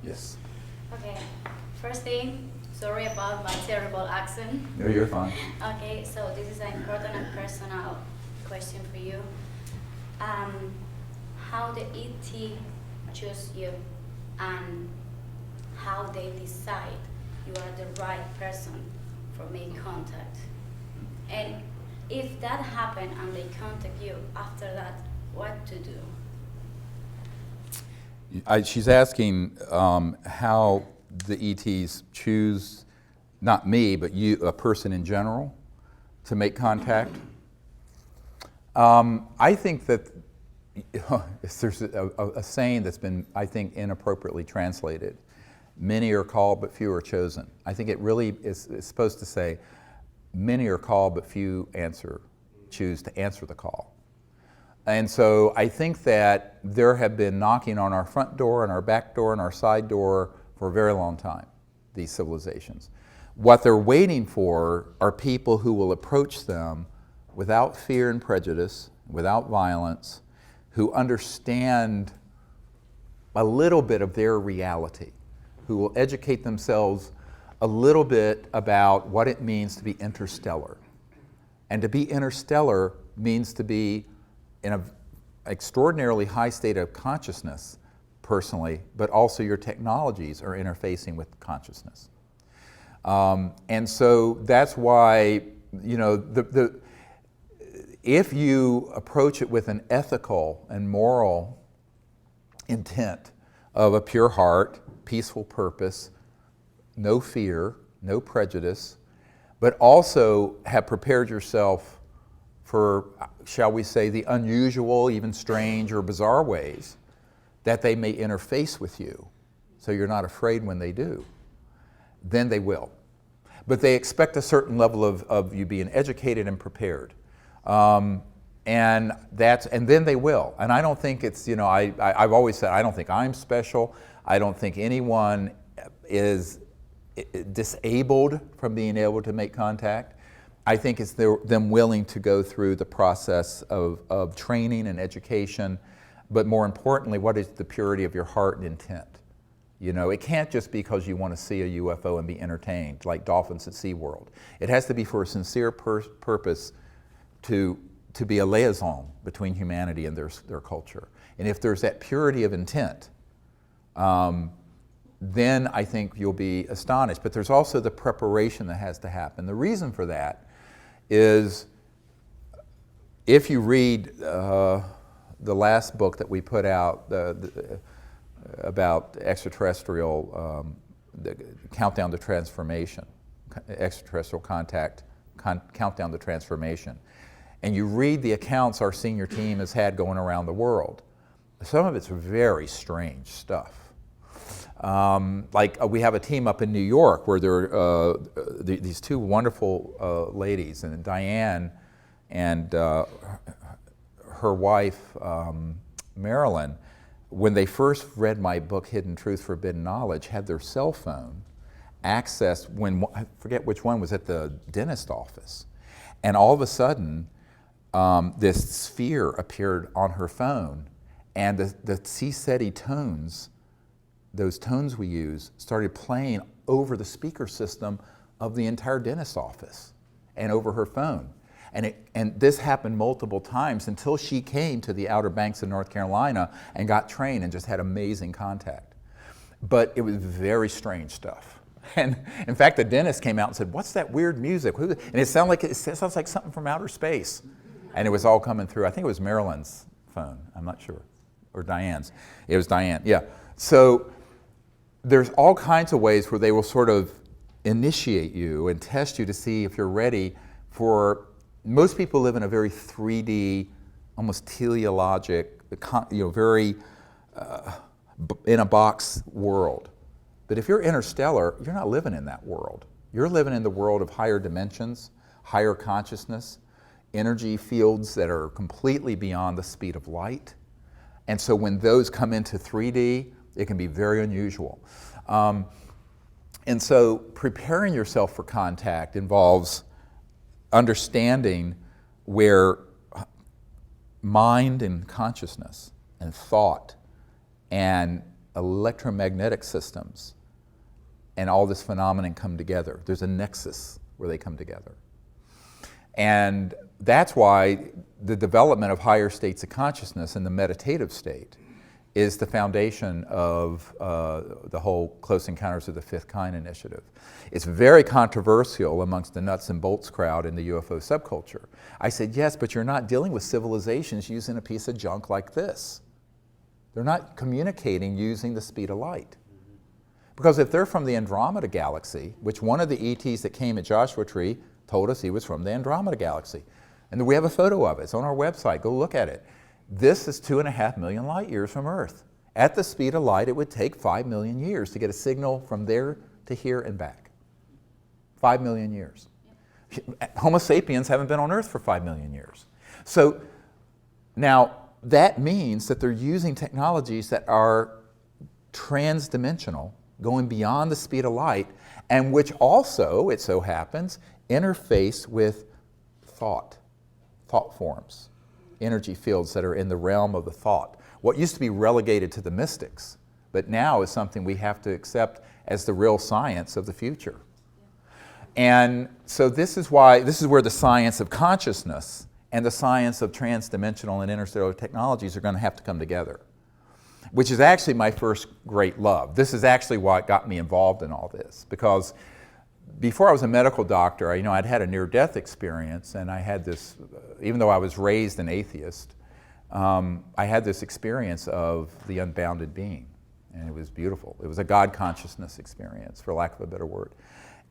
Yes. Okay. First thing, sorry about my terrible accent. No, you're fine. Okay, so this is an important and personal question for you. How the ET choose you and how they decide you are the right person for making contact. And if that happened and they contact you after that, what to do? She's asking how the ETs choose, not me, but you, a person in general, to make contact. I think that there's a saying that's been, I think, inappropriately translated. Many are called, but few are chosen. I think it really is supposed to say, many are called, but few choose to answer the call. And so I think that there have been knocking on our front door and our back door and our side door for a very long time, these civilizations. What they're waiting for are people who will approach them without fear and prejudice, without violence, who understand a little bit of their reality, who will educate themselves a little bit about what it means to be interstellar. And to be interstellar means to be in an extraordinarily high state of consciousness, personally, but also your technologies are interfacing with consciousness. And so that's why, you know, if you approach it with an ethical and moral intent of a pure heart, peaceful purpose, no fear, no prejudice, but also have prepared yourself for, shall we say, the unusual, even strange or bizarre ways that they may interface with you, so you're not afraid when they do, then they will. But they expect a certain level of you being educated and prepared. And then they will. And I don't think it's, you know, I've always said, I don't think I'm special. I don't think anyone is disabled from being able to make contact. I think it's them willing to go through the process of training and education, but more importantly, what is the purity of your heart and intent? You know, it can't just be because you want to see a UFO and be entertained, like dolphins at SeaWorld. It has to be for a sincere purpose to be a liaison between humanity and their culture. And if there's that purity of intent, then I think you'll be astonished. But there's also the preparation that has to happen. The reason for that is, if you read the last book that we put out about extraterrestrial, the Countdown to Transformation, extraterrestrial contact, Countdown to Transformation, and you read the accounts our senior team has had going around the world, some of it's very strange stuff. We have a team up in New York where there are these two wonderful ladies, and Diane and her wife, Marilyn, when they first read my book, Hidden Truth, Forbidden Knowledge, had their cell phone accessed when, I forget which one, was at the dentist office. And all of a sudden, this sphere appeared on her phone, and the C-SETI tones, those tones we use, started playing over the speaker system of the entire dentist office and over her phone. And this happened multiple times until she came to the Outer Banks of North Carolina and got trained and just had amazing contact. But it was very strange stuff. And in fact, the dentist came out and said, "What's that weird music?" And it sounds like something from outer space. And it was all coming through. I think it was Marilyn's phone. I'm not sure. Or Diane's. It was Diane, yeah. So there's all kinds of ways where they will sort of initiate you and test you to see if you're ready for. Most people live in a very 3D, almost teleologic, very in a box world. But if you're interstellar, you're not living in that world. You're living in the world of higher dimensions, higher consciousness, energy fields that are completely beyond the speed of light. And so when those come into 3D, it can be very unusual. And so preparing yourself for contact involves understanding where mind and consciousness and thought and electromagnetic systems and all this phenomenon come together. There's a nexus where they come together. And that's why the development of higher states of consciousness in the meditative state is the foundation of the whole Close Encounters of the Fifth Kind initiative. It's very controversial amongst the nuts and bolts crowd in the UFO subculture. I said, yes, but you're not dealing with civilizations using a piece of junk like this. They're not communicating using the speed of light. Because if they're from the Andromeda Galaxy, which one of the ETs that came at Joshua Tree told us he was from the Andromeda Galaxy. And we have a photo of it. It's on our website. Go look at it. This is 2.5 million light years from Earth. At the speed of light, it would take 5 million years to get a signal from there to here and back. 5 million years. Homo sapiens haven't been on Earth for 5 million years. So now that means that they're using technologies that are transdimensional, going beyond the speed of light, and which also, it so happens, interface with thought forms, energy fields that are in the realm of the thought. What used to be relegated to the mystics, but now is something we have to accept as the real science of the future. And so this is where the science of consciousness and the science of transdimensional and interstellar technologies are going to have to come together, which is actually my first great love. This is actually what got me involved in all this, because before I was a medical doctor, I'd had a near-death experience, and I had this, even though I was raised an atheist, I had this experience of the unbounded being, and it was beautiful. It was a God consciousness experience, for lack of a better word.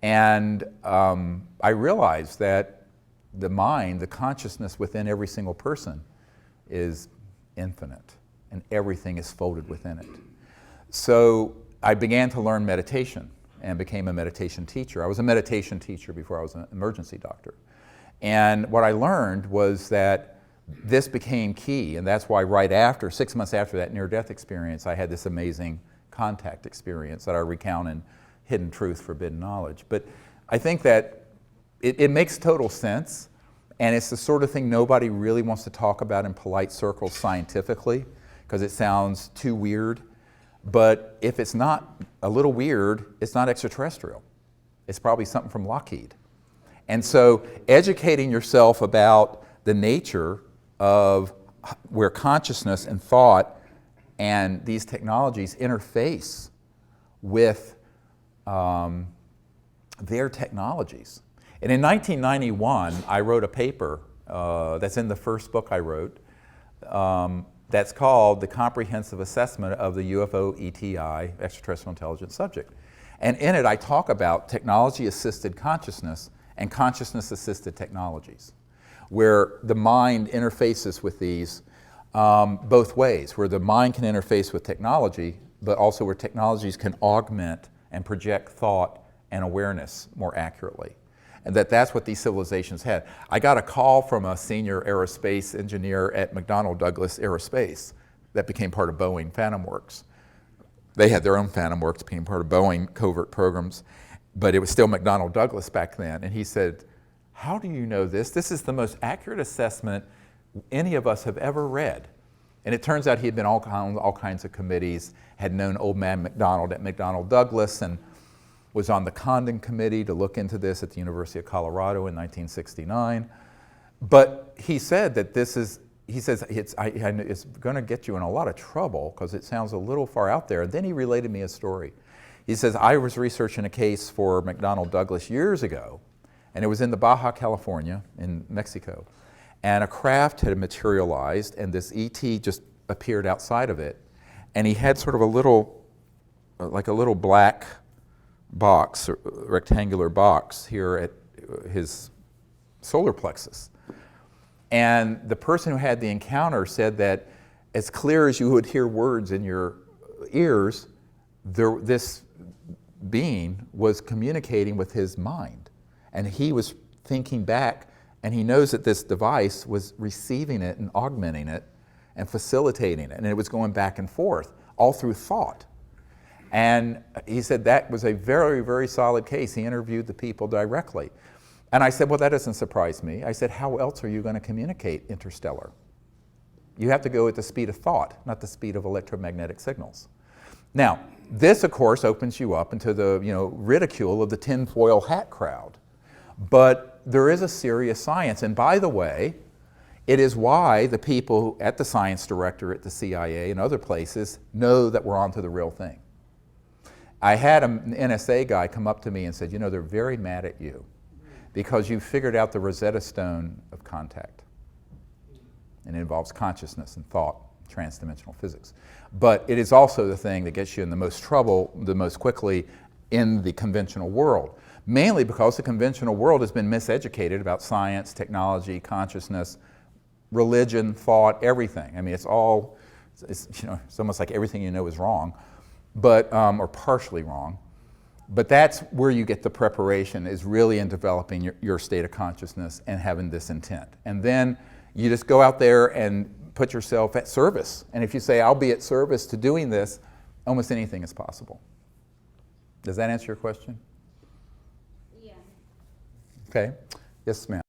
And I realized that the mind, the consciousness within every single person is infinite, and everything is folded within it. So I began to learn meditation and became a meditation teacher. I was a meditation teacher before I was an emergency doctor. And what I learned was that this became key, and that's why right after, 6 months after that near-death experience, I had this amazing contact experience that I recount in Hidden Truth, Forbidden Knowledge. But I think that it makes total sense, and it's the sort of thing nobody really wants to talk about in polite circles scientifically, because it sounds too weird. But if it's not a little weird, it's not extraterrestrial. It's probably something from Lockheed. And so educating yourself about the nature of where consciousness and thought and these technologies interface with their technologies. And in 1991, I wrote a paper that's in the first book I wrote, that's called The Comprehensive Assessment of the UFO ETI, Extraterrestrial Intelligent Subject. And in it, I talk about technology-assisted consciousness and consciousness-assisted technologies, where the mind interfaces with these both ways, where the mind can interface with technology, but also where technologies can augment and project thought and awareness more accurately. And that's what these civilizations had. I got a call from a senior aerospace engineer at McDonnell Douglas Aerospace that became part of Boeing Phantom Works. They had their own Phantom Works, became part of Boeing covert programs, but it was still McDonnell Douglas back then. And he said, "How do you know this? This is the most accurate assessment any of us have ever read." And it turns out he had been on all kinds of committees, had known old man McDonald at McDonnell Douglas, and was on the Condon Committee to look into this at the University of Colorado in 1969. But he said that it's going to get you in a lot of trouble because it sounds a little far out there. And then he related me a story. He says, I was researching a case for McDonnell Douglas years ago, and it was in the Baja California in Mexico. And a craft had materialized, and this ET just appeared outside of it. And he had sort of a little black box, rectangular box here at his solar plexus. And the person who had the encounter said that as clear as you would hear words in your ears, this being was communicating with his mind. And he was thinking back, and he knows that this device was receiving it and augmenting it and facilitating it. And it was going back and forth, all through thought. And he said that was a very, very solid case. He interviewed the people directly. And I said, well, that doesn't surprise me. I said, how else are you going to communicate interstellar? You have to go at the speed of thought, not the speed of electromagnetic signals. Now, this, of course, opens you up into the ridicule of the tinfoil hat crowd. But there is a serious science. And by the way, it is why the people at the science director at the CIA and other places know that we're onto the real thing. I had an NSA guy come up to me and said, they're very mad at you because you figured out the Rosetta Stone of contact. And it involves consciousness and thought, transdimensional physics. But it is also the thing that gets you in the most trouble the most quickly in the conventional world. Mainly because the conventional world has been miseducated about science, technology, consciousness, religion, thought, everything. I mean, it's almost like everything you know is wrong, but or partially wrong. But that's where you get the preparation, is really in developing your state of consciousness and having this intent. And then you just go out there and put yourself at service. And if you say, I'll be at service to doing this, almost anything is possible. Does that answer your question? Yeah. Okay. Yes, ma'am.